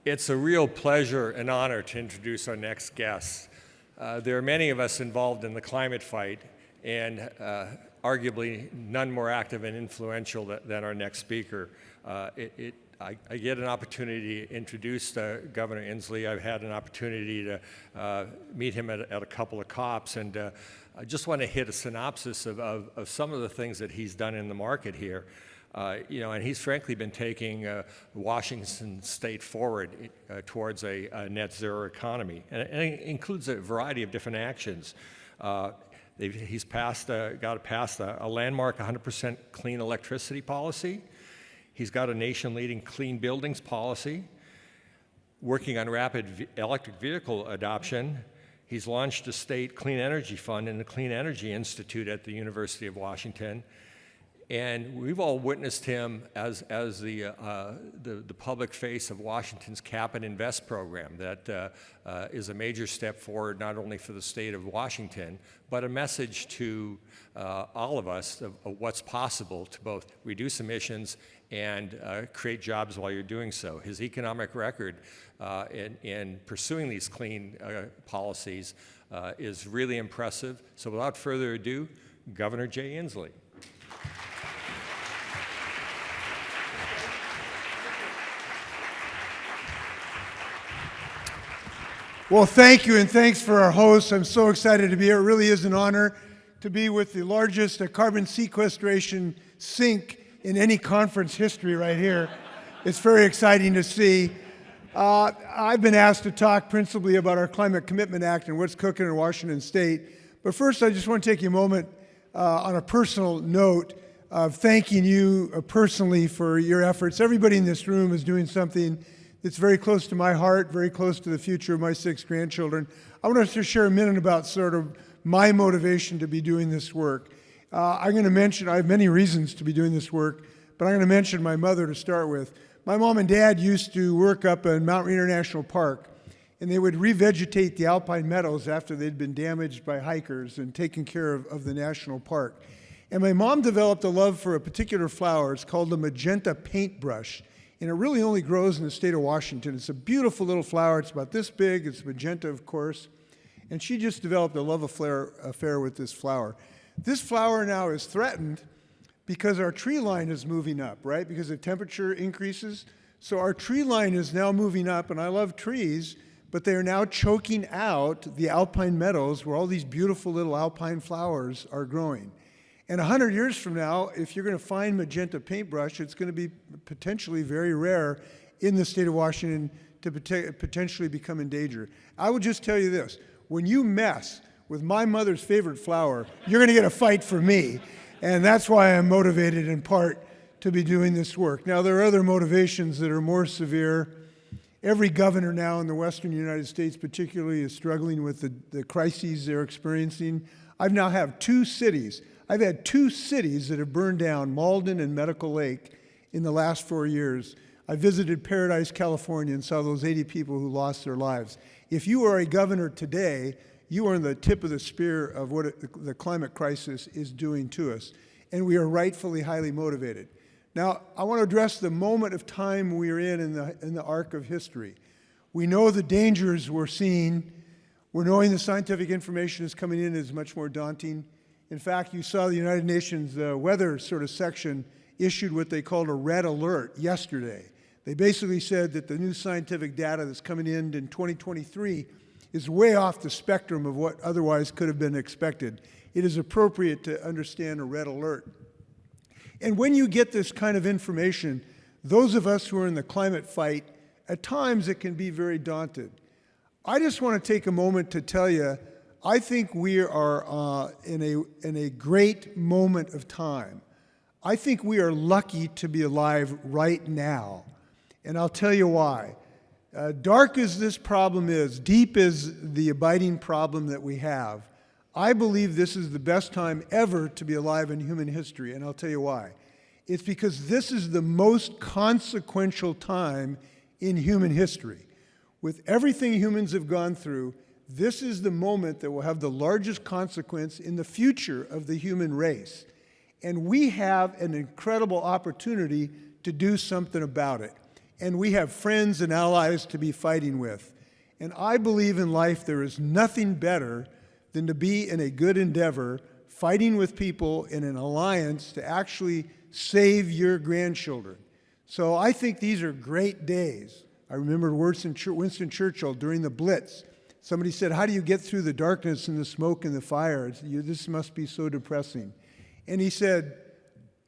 It's a real pleasure and honor to introduce our next guest. There are many of us involved in the climate fight, and arguably none more active and influential than our next speaker. I get an opportunity to introduce Governor Inslee. I've had an opportunity to meet him at a couple of COPs, and I just want to hit a synopsis of some of the things that he's done in the market here. And he's frankly been taking Washington State forward towards a net zero economy, and it includes a variety of different actions. He's got to pass a landmark 100% clean electricity policy. He's got a nation-leading clean buildings policy, working on rapid electric vehicle adoption. He's launched a state clean energy fund and the Clean Energy Institute at the University of Washington. And we've all witnessed him as the public face of Washington's Cap and Invest program that is a major step forward not only for the state of Washington, but a message to all of us of what's possible to both reduce emissions and create jobs while you're doing so. His economic record in pursuing these clean policies is really impressive. So without further ado, Governor Jay Inslee. Well, thank you, and thanks for our hosts. I'm so excited to be here. It really is an honor to be with the largest carbon sequestration sink in any conference history right here. It's very exciting to see. I've been asked to talk principally about our Climate Commitment Act and what's cooking in Washington State. But first, I just want to take a moment on a personal note of thanking you personally for your efforts. Everybody in this room is doing something that's very close to my heart, very close to the future of my 6 grandchildren. I want to share a minute about sort of my motivation to be doing this work. I'm going to mention, I have many reasons to be doing this work, but I'm going to mention my mother to start with. My mom and dad used to work up in Mount Rainier National Park, and they would revegetate the alpine meadows after they'd been damaged by hikers and taken care of the national park. And my mom developed a love for a particular flower. It's called the magenta paintbrush. And it really only grows in the state of Washington. It's a beautiful little flower. It's about this big. It's magenta, of course. And she just developed a love affair with this flower. This flower now is threatened because our tree line is moving up, right? Because the temperature increases. So our tree line is now moving up, and I love trees, but they are now choking out the alpine meadows where all these beautiful little alpine flowers are growing. And 100 years from now, if you're going to find magenta paintbrush, it's going to be potentially very rare in the state of Washington to potentially become endangered. I will just tell you this. When you mess with my mother's favorite flower, you're going to get a fight for me. And that's why I'm motivated in part to be doing this work. Now, there are other motivations that are more severe. Every governor now in the western United States particularly is struggling with the crises they're experiencing. I've now had 2 cities. I've had 2 cities that have burned down, Malden and Medical Lake, in the last 4 years. I visited Paradise, California, and saw those 80 people who lost their lives. If you are a governor today, you are on the tip of the spear of what the climate crisis is doing to us, and we are rightfully highly motivated. Now, I want to address the moment of time we are in the arc of history. We know the dangers we're seeing. We're knowing the scientific information is coming in is much more daunting. In fact, you saw the United Nations weather sort of section issued what they called a red alert yesterday. They basically said that the new scientific data that's coming in 2023 is way off the spectrum of what otherwise could have been expected. It is appropriate to understand a red alert. And when you get this kind of information, those of us who are in the climate fight, at times it can be very daunted. I just want to take a moment to tell you, I think we are in a great moment of time. I think we are lucky to be alive right now, and I'll tell you why. Dark as this problem is, deep is the abiding problem that we have, I believe this is the best time ever to be alive in human history, and I'll tell you why. It's because this is the most consequential time in human history. With everything humans have gone through, this is the moment that will have the largest consequence in the future of the human race. And we have an incredible opportunity to do something about it. and we have friends and allies to be fighting with. And I believe in life there is nothing better than to be in a good endeavor, fighting with people in an alliance to actually save your grandchildren. So I think these are great days. I remember Winston Churchill during the Blitz. Somebody said, "How do you get through the darkness and the smoke and the fire? This must be so depressing." And he said,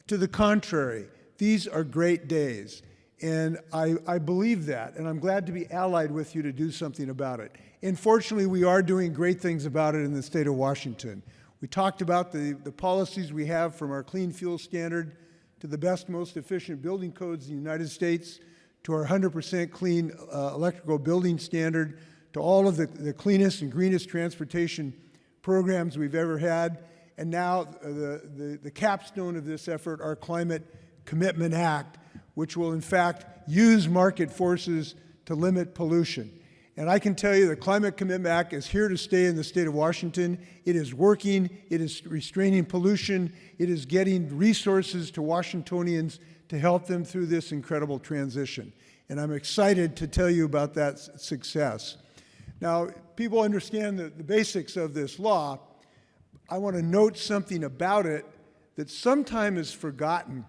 to the contrary, these are great days. And I believe that, and I'm glad to be allied with you to do something about it. And fortunately, we are doing great things about it in the state of Washington. We talked about the policies we have, from our clean fuel standard to the best, most efficient building codes in the United States, to our 100% clean electrical building standard, to all of the cleanest and greenest transportation programs we've ever had. And now the capstone of this effort, our Climate Commitment Act, which will in fact use market forces to limit pollution. And I can tell you the Climate Commitment Act is here to stay in the state of Washington. It is working, it is restraining pollution, it is getting resources to Washingtonians to help them through this incredible transition. And I'm excited to tell you about that success. Now, people understand the basics of this law. I want to note something about it that sometimes is forgotten.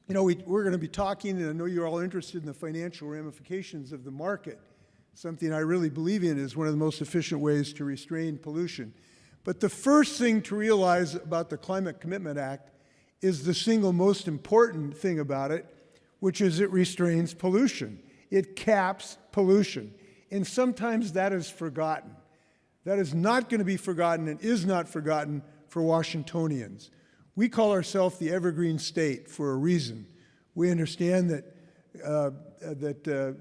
You know, we're going to be talking, and I know you're all interested in the financial ramifications of the market. Something I really believe in is one of the most efficient ways to restrain pollution. But the first thing to realize about the Climate Commitment Act is the single most important thing about it, which is it restrains pollution. It caps pollution. And sometimes that is forgotten. That is not going to be forgotten and is not forgotten for Washingtonians. We call ourselves the Evergreen State for a reason. We understand that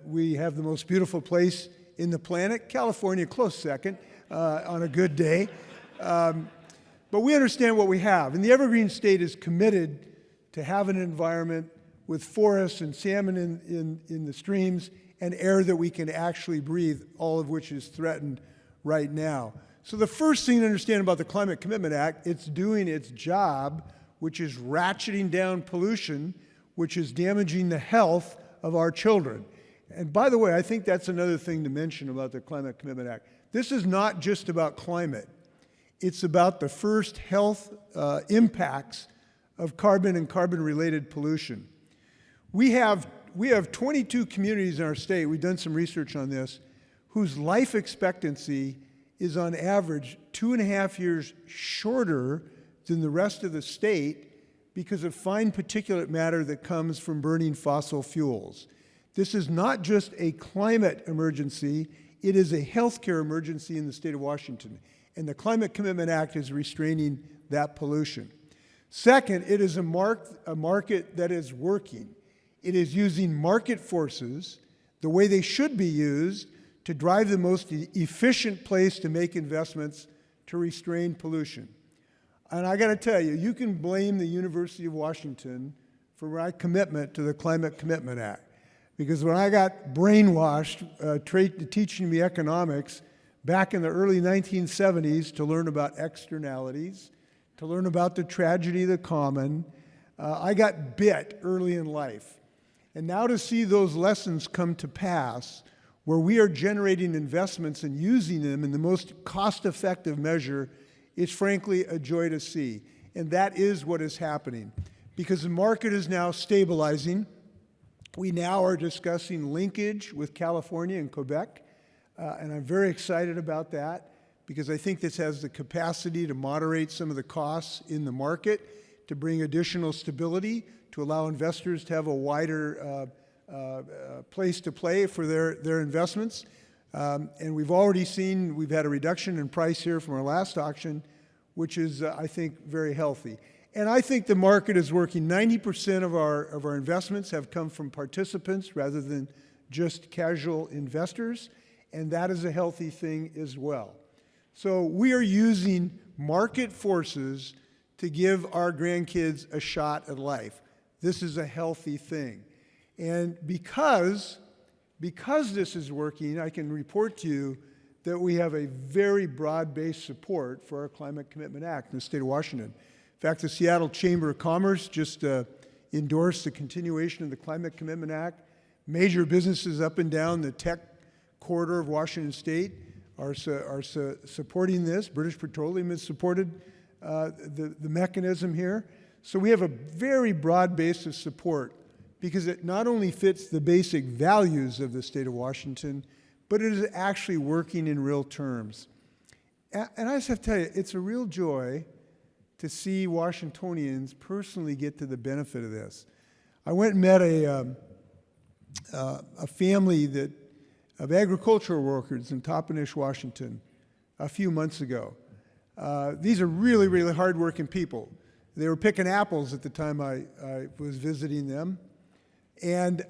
we have the most beautiful place in the planet, California, close second, on a good day. But we understand what we have. And the Evergreen State is committed to have an environment with forests and salmon in the streams and air that we can actually breathe, all of which is threatened right now. So the first thing to understand about the Climate Commitment Act, it's doing its job, which is ratcheting down pollution, which is damaging the health of our children. And by the way, I think that's another thing to mention about the Climate Commitment Act. This is not just about climate. It's about the first health impacts of carbon and carbon-related pollution. We have 22 communities in our state, we've done some research on this, whose life expectancy is on average 2.5 years shorter than the rest of the state because of fine particulate matter that comes from burning fossil fuels. This is not just a climate emergency, it is a healthcare emergency in the state of Washington. And the Climate Commitment Act is restraining that pollution. Second, it is a market that is working. It is using market forces the way they should be used to drive the most efficient place to make investments to restrain pollution. And I got to tell you, you can blame the University of Washington for my commitment to the Climate Commitment Act. Because when I got brainwashed teaching me economics back in the early 1970s to learn about externalities, to learn about the tragedy of the common, I got bit early in life. And now to see those lessons come to pass, where we are generating investments and using them in the most cost-effective measure, it's frankly a joy to see. And that is what is happening. Because the market is now stabilizing. We now are discussing linkage with California and Quebec, and I'm very excited about that because I think this has the capacity to moderate some of the costs in the market, to bring additional stability, to allow investors to have a wider place to play for their investments. And we've already seen, we've had a reduction in price here from our last auction, which is, I think, very healthy. And I think the market is working. 90% of our investments have come from participants rather than just casual investors, and that is a healthy thing as well. So we are using market forces to give our grandkids a shot at life. This is a healthy thing. And because this is working, I can report to you that we have a very broad-based support for our Climate Commitment Act in the state of Washington. In fact, the Seattle Chamber of Commerce just endorsed the continuation of the Climate Commitment Act. Major businesses up and down the tech corridor of Washington State are supporting this. British Petroleum has supported the mechanism here. So we have a very broad base of support because it not only fits the basic values of the state of Washington, but it is actually working in real terms. And I just have to tell you, it's a real joy to see Washingtonians personally get to the benefit of this. I went and met a family of agricultural workers in Toppenish, Washington, a few months ago. These are really, really hardworking people. They were picking apples at the time I was visiting them. And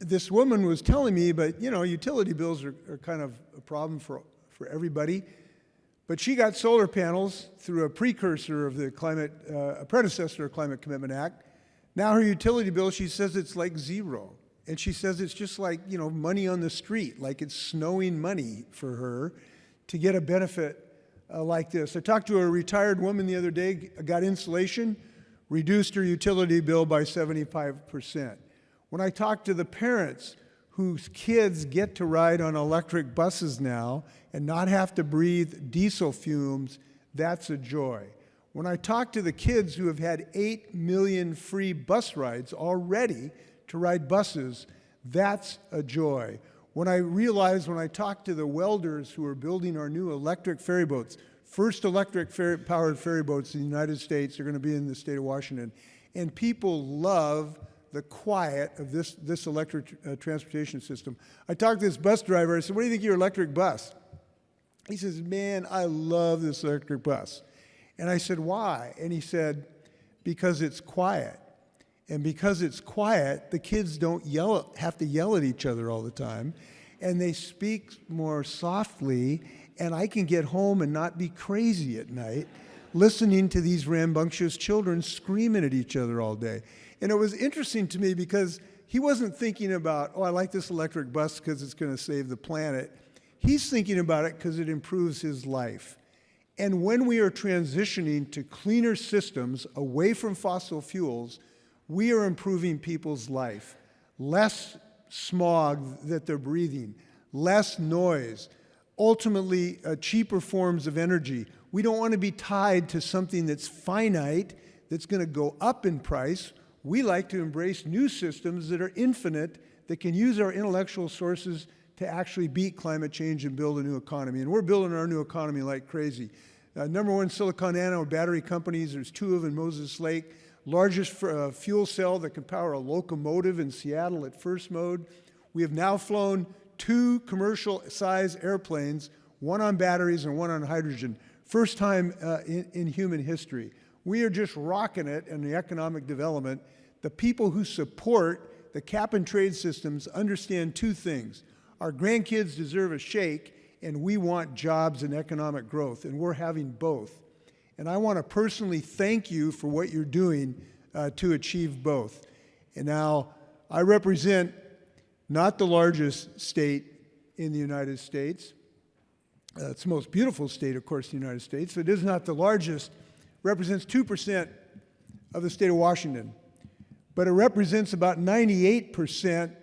this woman was telling me, but you know, utility bills are kind of a problem for everybody. But she got solar panels through a precursor of the a predecessor of Climate Commitment Act. Now her utility bill, she says it's like zero. And she says it's just like, you know, money on the street, like it's snowing money for her to get a benefit like this. I talked to a retired woman the other day, got insulation, reduced her utility bill by 75%. When I talked to the parents whose kids get to ride on electric buses now and not have to breathe diesel fumes, that's a joy. When I talk to the kids who have had 8 million free bus rides already to ride buses, that's a joy. When I talk to the welders who are building our new electric ferry boats, first electric-powered ferry boats in the United States are going to be in the state of Washington, and people love the quiet of this electric transportation system. I talked to this bus driver. I said, what do you think of your electric bus? He says, man, I love this electric bus. And I said, why? And he said, because it's quiet. And because it's quiet, the kids don't have to yell at each other all the time. And they speak more softly, and I can get home and not be crazy at night listening to these rambunctious children screaming at each other all day. And it was interesting to me because he wasn't thinking about, oh, I like this electric bus because it's going to save the planet. He's thinking about it because it improves his life. And when we are transitioning to cleaner systems away from fossil fuels, we are improving people's life. Less smog that they're breathing, less noise, ultimately cheaper forms of energy. We don't want to be tied to something that's finite, that's going to go up in price. We like to embrace new systems that are infinite, that can use our intellectual sources to actually beat climate change and build a new economy. And we're building our new economy like crazy. Number one silicon anode battery companies, there's 2 of them in Moses Lake. Largest fuel cell that can power a locomotive in Seattle at first mode. We have now flown 2 commercial-size airplanes, one on batteries and one on hydrogen. First time in human history. We are just rocking it in the economic development. The people who support the cap-and-trade systems understand 2 things. Our grandkids deserve a shake, and we want jobs and economic growth, and we're having both. And I want to personally thank you for what you're doing to achieve both. And now, I represent not the largest state in the United States. It's the most beautiful state, of course, in the United States. It is not the largest. Represents 2% of the state of Washington. But it represents about 98%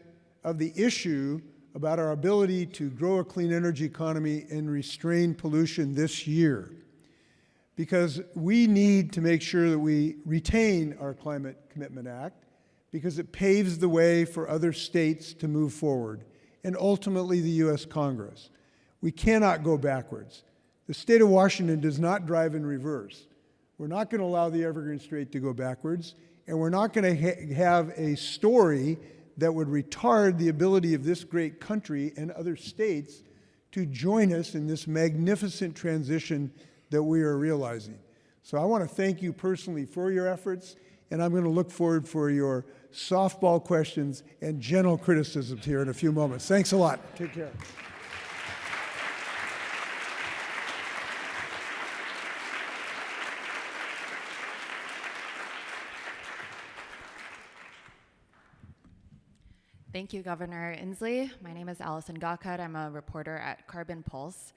of the issue about our ability to grow a clean energy economy and restrain pollution this year. Because we need to make sure that we retain our Climate Commitment Act, because it paves the way for other states to move forward, and ultimately the U.S. Congress. We cannot go backwards. The state of Washington does not drive in reverse. We're not going to allow the Evergreen Strait to go backwards, and we're not going to have a story that would retard the ability of this great country and other states to join us in this magnificent transition that we are realizing. So I want to thank you personally for your efforts, and I'm going to look forward for your softball questions and gentle criticisms here in a few moments. Thanks a lot. Take care. Thank you, Governor Inslee. My name is Allison Gawcut. I'm a reporter at Carbon Pulse.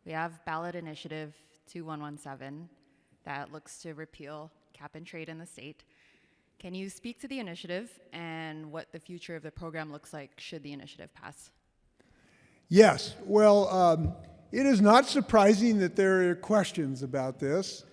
We have ballot initiative 2117 that looks to repeal cap and trade in the state. Can you speak to the initiative and what the future of the program looks like should the initiative pass? Yes. Well, it is not surprising that there are questions about this.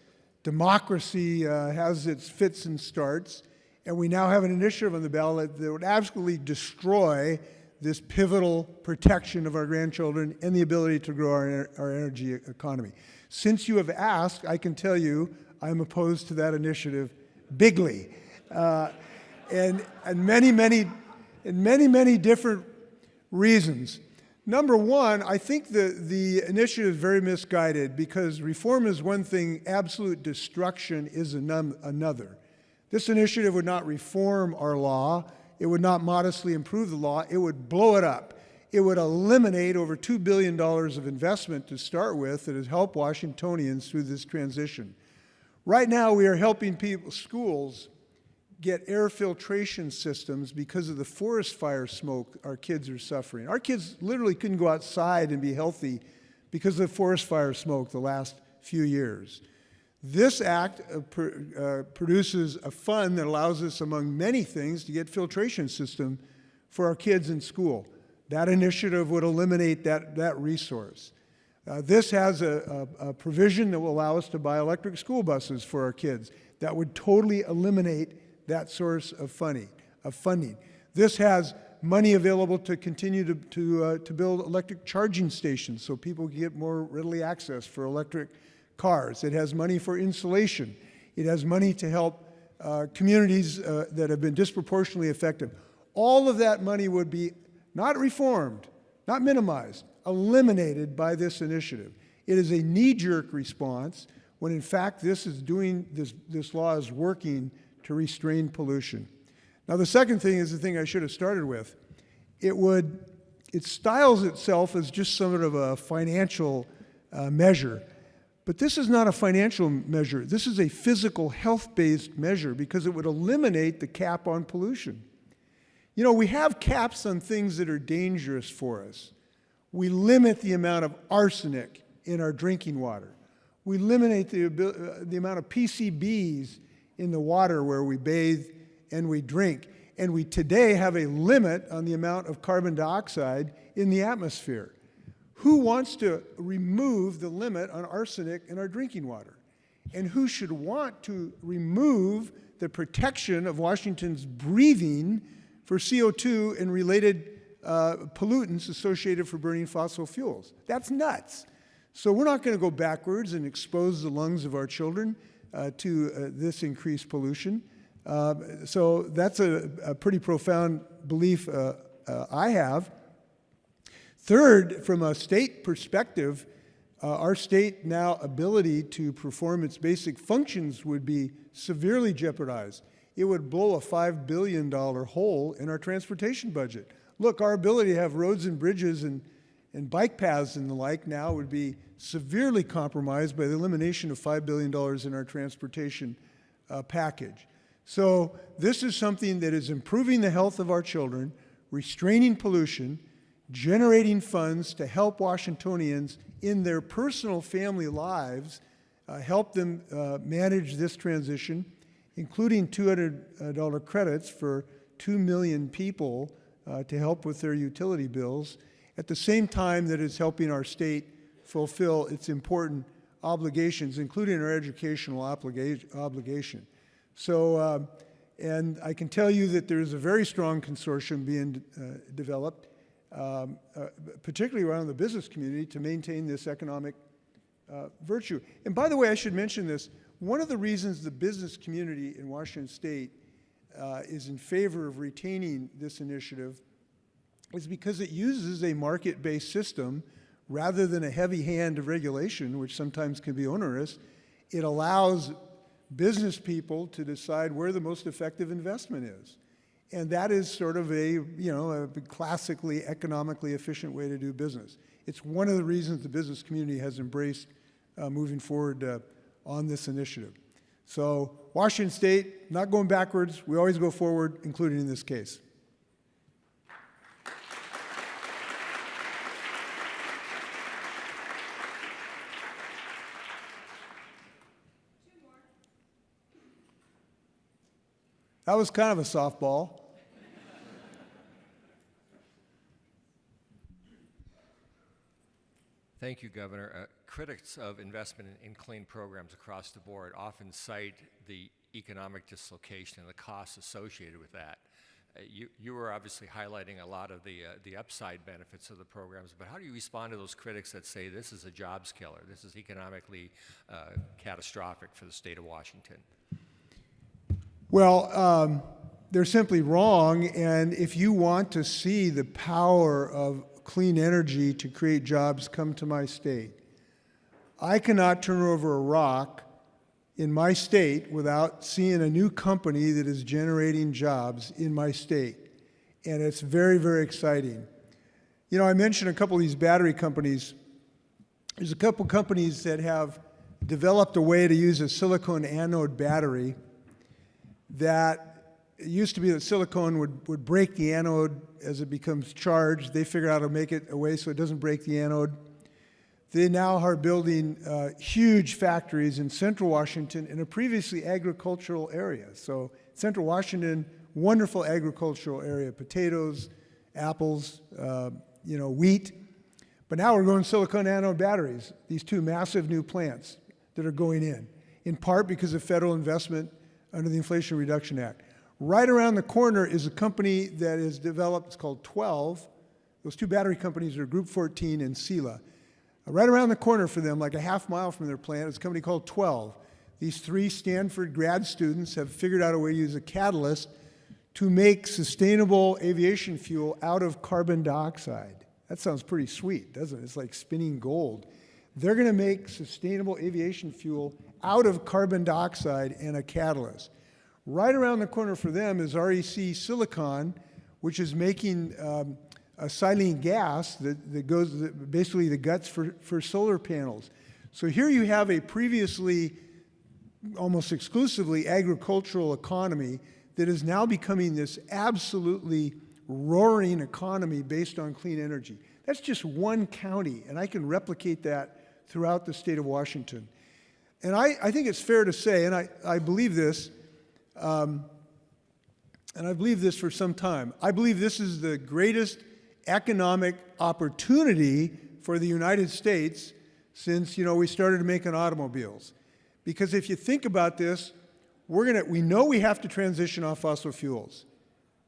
Democracy has its fits and starts, and we now have an initiative on the ballot that would absolutely destroy this pivotal protection of our grandchildren and the ability to grow our energy economy. Since you have asked, I can tell you I'm opposed to that initiative bigly. And many different reasons. Number one, I think the initiative is very misguided because reform is one thing, absolute destruction is another. This initiative would not reform our law. It would not modestly improve the law. It would blow it up. It would eliminate over $2 billion of investment to start with that has helped Washingtonians through this transition. Right now, we are helping schools get air filtration systems because of the forest fire smoke our kids are suffering. Our kids literally couldn't go outside and be healthy because of the forest fire smoke the last few years. This act produces a fund that allows us, among many things, to get filtration system for our kids in school. That initiative would eliminate that resource. This has a provision that will allow us to buy electric school buses for our kids. That would totally eliminate that source of funding. This has money available to continue to build electric charging stations so people can get more readily access for electric cars. It has money for insulation. It has money to help communities that have been disproportionately affected. All of that money would be not reformed, not minimized, eliminated by this initiative. It is a knee-jerk response when in fact this law is working to restrain pollution. Now the second thing is the thing I should have started with. It styles itself as just sort of a financial measure, but this is not a financial measure. This is a physical health-based measure because it would eliminate the cap on pollution. You know, we have caps on things that are dangerous for us. We limit the amount of arsenic in our drinking water. We eliminate the amount of PCBs in the water where we bathe and we drink. And we today have a limit on the amount of carbon dioxide in the atmosphere. Who wants to remove the limit on arsenic in our drinking water? And who should want to remove the protection of Washington's breathing for CO2 and related pollutants associated for burning fossil fuels? That's nuts. So we're not going to go backwards and expose the lungs of our children to this increased pollution. So that's a pretty profound belief I have. Third, from a state perspective, our state now ability to perform its basic functions would be severely jeopardized. It would blow a $5 billion hole in our transportation budget. Look, our ability to have roads and bridges and bike paths and the like now would be severely compromised by the elimination of $5 billion in our transportation package. So this is something that is improving the health of our children, restraining pollution, generating funds to help Washingtonians in their personal family lives, help them manage this transition, including $200 credits for 2 million people to help with their utility bills, at the same time that it's helping our state fulfill its important obligations, including our educational obligation. So, and I can tell you that there's a very strong consortium being developed, particularly around the business community, to maintain this economic virtue. And by the way, I should mention this. One of the reasons the business community in Washington State is in favor of retaining this initiative is because it uses a market-based system rather than a heavy hand of regulation, which sometimes can be onerous. It allows business people to decide where the most effective investment is. And that is sort of a classically economically efficient way to do business. It's one of the reasons the business community has embraced moving forward on this initiative. So Washington State, not going backwards. We always go forward, including in this case. That was kind of a softball. Thank you, Governor. Critics of investment in clean programs across the board often cite the economic dislocation and the costs associated with that. You were obviously highlighting a lot of the upside benefits of the programs, but how do you respond to those critics that say this is a jobs killer, this is economically catastrophic for the state of Washington? Well, they're simply wrong, and if you want to see the power of clean energy to create jobs, come to my state. I cannot turn over a rock in my state without seeing a new company that is generating jobs in my state. And it's very, very exciting. You know, I mentioned a couple of these battery companies. There's a couple companies that have developed a way to use a silicon anode battery that it used to be that silicon would break the anode as it becomes charged. They figure out how to make it a way so it doesn't break the anode. They now are building huge factories in central Washington in a previously agricultural area. So central Washington, wonderful agricultural area, potatoes, apples, wheat. But now we're going silicon anode batteries, these two massive new plants that are going in part because of federal investment under the Inflation Reduction Act. Right around the corner is a company that is developed, it's called 12. Those two battery companies are Group 14 and Sela. Right around the corner for them, like a half mile from their plant, is a company called 12. These three Stanford grad students have figured out a way to use a catalyst to make sustainable aviation fuel out of carbon dioxide. That sounds pretty sweet, doesn't it? It's like spinning gold. They're going to make sustainable aviation fuel out of carbon dioxide and a catalyst. Right around the corner for them is REC Silicon, which is making a silane gas that goes, basically the guts for solar panels. So here you have a previously almost exclusively agricultural economy that is now becoming this absolutely roaring economy based on clean energy. That's just one county, and I can replicate that throughout the state of Washington. And I think it's fair to say, and I believe this, and I believe this for some time, I believe this is the greatest economic opportunity for the United States since, we started making automobiles. Because if you think about this, we know we have to transition off fossil fuels.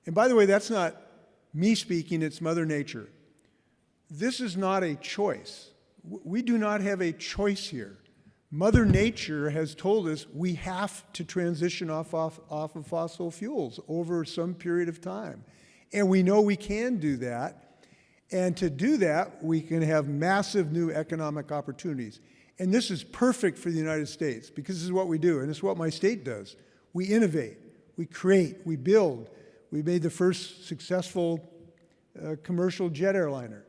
And by the way, that's not me speaking, it's Mother Nature. This is not a choice. We do not have a choice here. Mother Nature has told us we have to transition off of fossil fuels over some period of time. And we know we can do that. And to do that, we can have massive new economic opportunities. And this is perfect for the United States because this is what we do, and it's what my state does. We innovate, we create, we build. We made the first successful commercial jet airliner.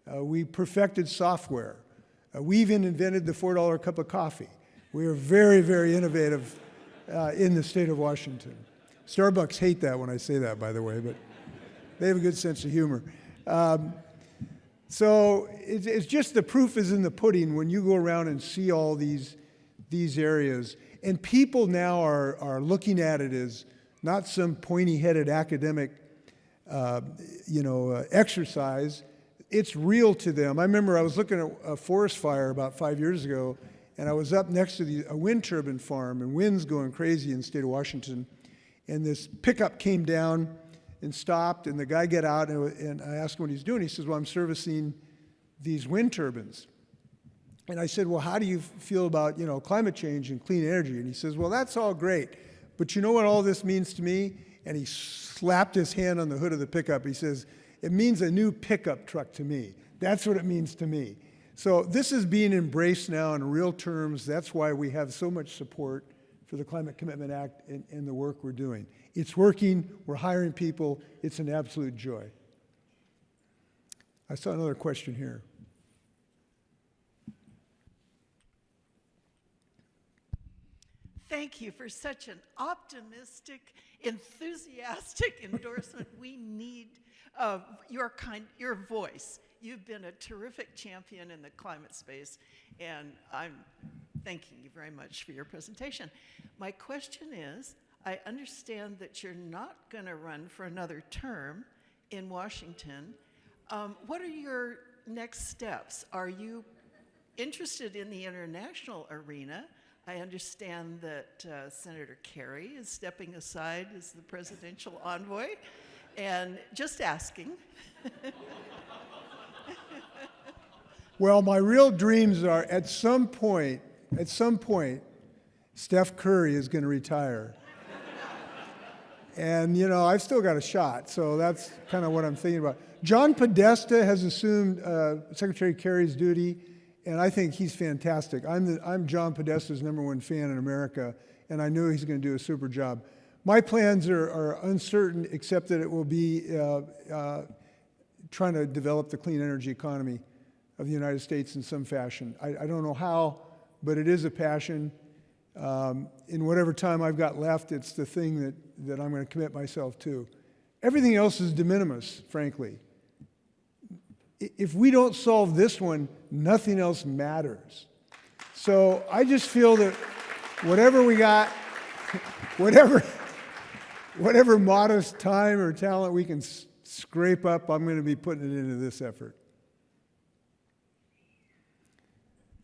We perfected software. We even invented the $4 cup of coffee. We are very, very innovative in the state of Washington. Starbucks hate that when I say that, by the way, but they have a good sense of humor. So it's just the proof is in the pudding when you go around and see all these areas. And people now are looking at it as not some pointy-headed academic exercise. It's real to them. I remember I was looking at a forest fire about 5 years ago, and I was up next to a wind turbine farm, and wind's going crazy in the state of Washington. And this pickup came down and stopped, and the guy got out, and I asked him what he's doing. He says, well, I'm servicing these wind turbines. And I said, well, how do you feel about, climate change and clean energy? And he says, well, that's all great, but you know what all this means to me? And he slapped his hand on the hood of the pickup. He says, it means a new pickup truck to me. That's what it means to me. So this is being embraced now in real terms. That's why we have so much support for the Climate Commitment Act and the work we're doing. It's working. We're hiring people. It's an absolute joy. I saw another question here. Thank you for such an optimistic, enthusiastic endorsement. We need your voice. You've been a terrific champion in the climate space, and I'm thanking you very much for your presentation. My question is, I understand that you're not going to run for another term in Washington. What are your next steps? Are you interested in the international arena? I understand that Senator Kerry is stepping aside as the presidential envoy, and just asking. Well, my real dreams are at some point, Steph Curry is going to retire. And, you know, I've still got a shot, so that's kind of what I'm thinking about. John Podesta has assumed Secretary Kerry's duty, and I think he's fantastic. I'm John Podesta's #1 fan in America, and I know he's going to do a super job. My plans are uncertain, except that it will be trying to develop the clean energy economy of the United States in some fashion. I don't know how, but it is a passion. In whatever time I've got left, it's the thing that I'm going to commit myself to. Everything else is de minimis, frankly. If we don't solve this one, nothing else matters. So I just feel that whatever we got, whatever modest time or talent we can scrape up, I'm going to be putting it into this effort.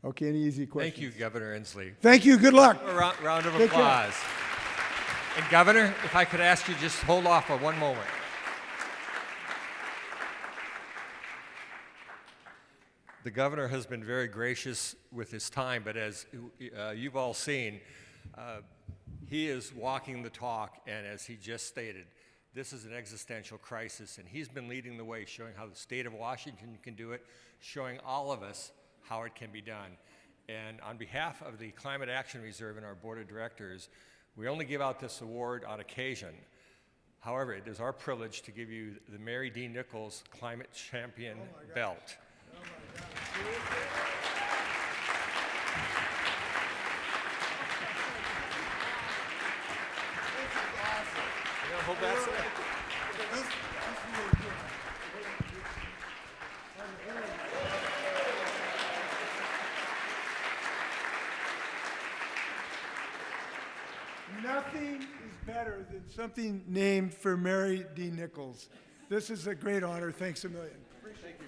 Okay, any easy questions? Thank you, Governor Inslee. Thank you. Good luck. A round of Take care. applause. And Governor, if I could ask you just hold off for one moment. The governor has been very gracious with his time, but as you've all seen, he is walking the talk, and as he just stated, this is an existential crisis, and he's been leading the way, showing how the state of Washington can do it, showing all of us how it can be done. And on behalf of the Climate Action Reserve and our board of directors, we only give out this award on occasion. However, it is our privilege to give you the Mary D. Nichols Climate Champion belt. Hold that Nothing is better than something named for Mary D. Nichols. This is a great honor. Thanks a million. Appreciate you.